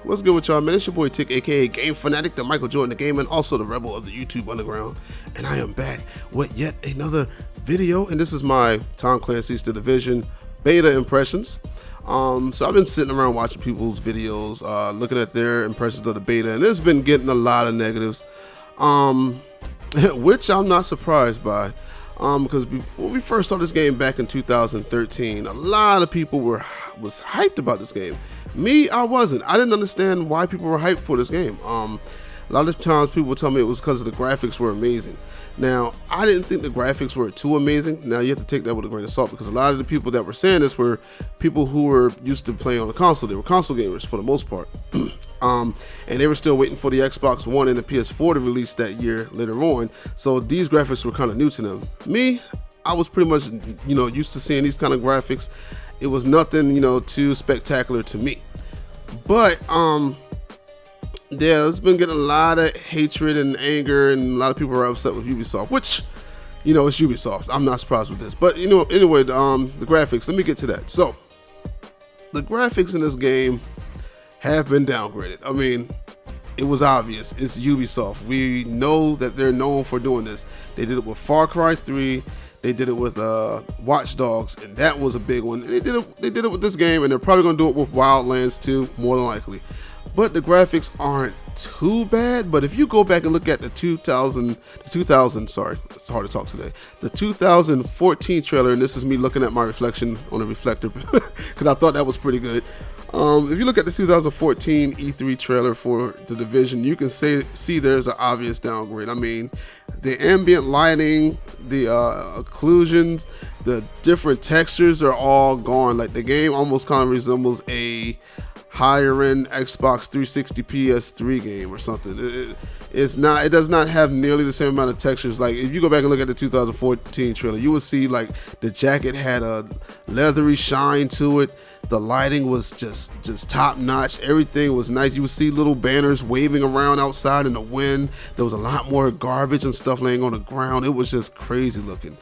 What's good with y'all, man? It's your boy Tick, aka Game Fanatic, the Michael Jordan the Game, and also the Rebel of the YouTube Underground. And I am back with yet another video, and this is my Tom Clancy's The Division beta impressions. So I've been sitting around watching people's videos, looking at their impressions of the beta, and it's been getting a lot of negatives, which I'm not surprised by. Because when we first started this game back in 2013, a lot of people was hyped about this game. Me, I wasn't. I didn't understand why people were hyped for this game. A lot of times people would tell me it was because the graphics were amazing. Now, I didn't think the graphics were too amazing. Now, you have to take that with a grain of salt because a lot of the people that were saying this were people who were used to playing on the console. They were console gamers for the most part. And they were still waiting for the Xbox One and the PS4 to release that year later on. So these graphics were kind of new to them. Me, I was pretty much, used to seeing these kind of graphics. It was nothing, too spectacular to me. But, yeah, it's been getting a lot of hatred and anger, and a lot of people are upset with Ubisoft, which, it's Ubisoft. I'm not surprised with this. But, anyway, the graphics, let me get to that. So, the graphics in this game have been downgraded. I mean, it was obvious. It's Ubisoft. We know that they're known for doing this. They did it with Far Cry 3. They did it with Watch Dogs, and that was a big one. They did it with this game, and they're probably going to do it with Wildlands too, more than likely. But the graphics aren't too bad. But if you go back and look at the 2014 trailer, and this is me looking at my reflection on a reflector because I thought that was pretty good. If you look at the 2014 E3 trailer for The Division, you can see there's an obvious downgrade. I mean, the ambient lighting, the occlusions, the different textures are all gone. Like, the game almost kind of resembles a higher end Xbox 360 PS3 game or something. It does not have nearly the same amount of textures. Like, if you go back and look at the 2014 trailer, you will see like the jacket had a leathery shine to it. The lighting was just top notch. Everything was nice. You would see little banners waving around outside in the wind. There was a lot more garbage and stuff laying on the ground. It was just crazy looking.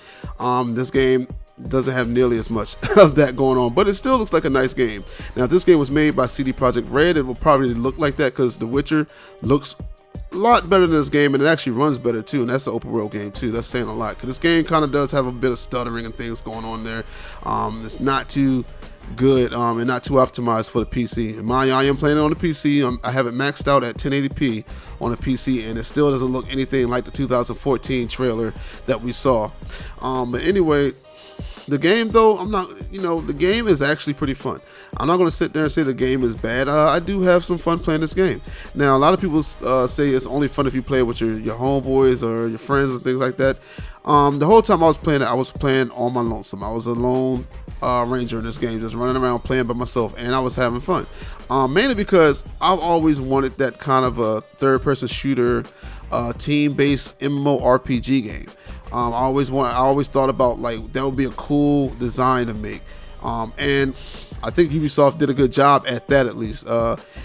This game doesn't have nearly as much of that going on, but it still looks like a nice game. Now, if this game was made by CD Projekt Red, it will probably look like that because The Witcher looks a lot better than this game, and it actually runs better too, and that's an open world game too. That's saying a lot because this game kind of does have a bit of stuttering and things going on there. It's not too good and not too optimized for the PC. And I am playing it on the PC. I have it maxed out at 1080p on the PC, and it still doesn't look anything like the 2014 trailer that we saw. But anyway, the game though, the game is actually pretty fun. I'm not going to sit there and say the game is bad. I do have some fun playing this game. Now, a lot of people say it's only fun if you play with your homeboys or your friends and things like that. The whole time I was playing it, I was playing on my lonesome. I was a lone ranger in this game, just running around playing by myself, and I was having fun. Mainly because I've always wanted that kind of a third-person shooter, team-based MMORPG game. I always thought about like that would be a cool design to make, and I think Ubisoft did a good job at that. At least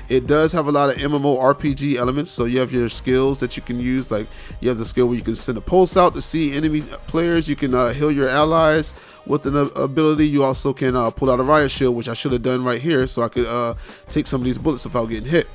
it does have a lot of MMORPG elements. So you have your skills that you can use, like you have the skill where you can send a pulse out to see enemy players. You can heal your allies with an ability. You also can pull out a riot shield, which I should have done right here, so I could take some of these bullets without getting hit.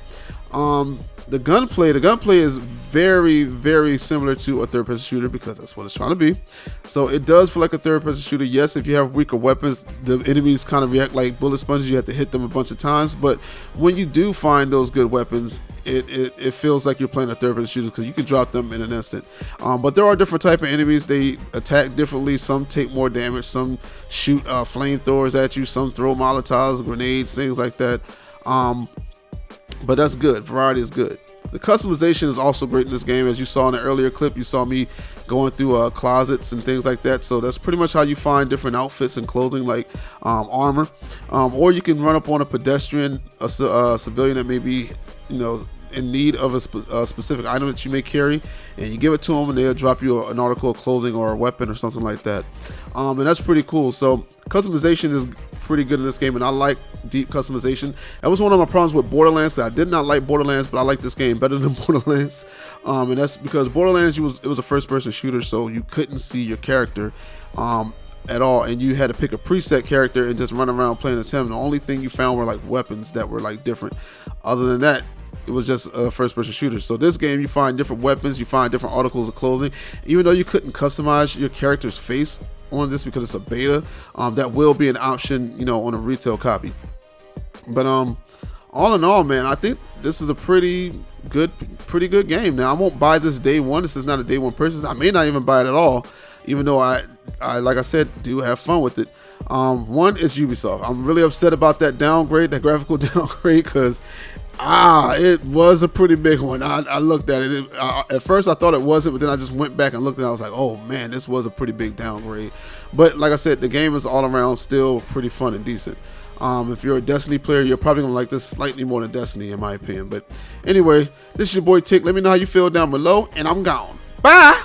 The gunplay is very, very similar to a third-person shooter because that's what it's trying to be. So it does feel like a third-person shooter. Yes, if you have weaker weapons, the enemies kind of react like bullet sponges. You have to hit them a bunch of times. But when you do find those good weapons, it feels like you're playing a third-person shooter because you can drop them in an instant. But there are different type of enemies. They attack differently. Some take more damage. Some shoot flamethrowers at you. Some throw Molotovs, grenades, things like that. But that's good. Variety is good. The customization is also great in this game. As you saw in the earlier clip, you saw me going through closets and things like that. So that's pretty much how you find different outfits and clothing, like armor. Or you can run up on a pedestrian, a civilian that may be, in need of a specific item that you may carry, and you give it to them, and they'll drop you an article of clothing or a weapon or something like that. And that's pretty cool. So customization is pretty good in this game, and I like deep customization. That was one of my problems with Borderlands. I did not like Borderlands, but I like this game better than Borderlands. And that's because Borderlands, it was a first-person shooter, so you couldn't see your character. at all, and you had to pick a preset character and just run around playing as him. The only thing you found were like weapons that were like different. Other than that, it was just a first-person shooter. So this game, you find different weapons, you find different articles of clothing. Even though you couldn't customize your character's face on this because it's a beta, that will be an option, you know, on a retail copy. But all in all, man, I think this is a pretty good game. Now, I won't buy this day one. This is not a day one purchase. I may not even buy it at all, even though I like I said, do have fun with it. One is Ubisoft. I'm really upset about that downgrade, that graphical downgrade, because it was a pretty big one. I looked at it. At first I thought it wasn't, but then I just went back and looked and I was like, oh man, this was a pretty big downgrade. But like I said, the game is all around still pretty fun and decent. If you're a Destiny player, you're probably gonna like this slightly more than Destiny, in my opinion. But anyway, this is your boy Tick. Let me know how you feel down below, and I'm gone. Bye.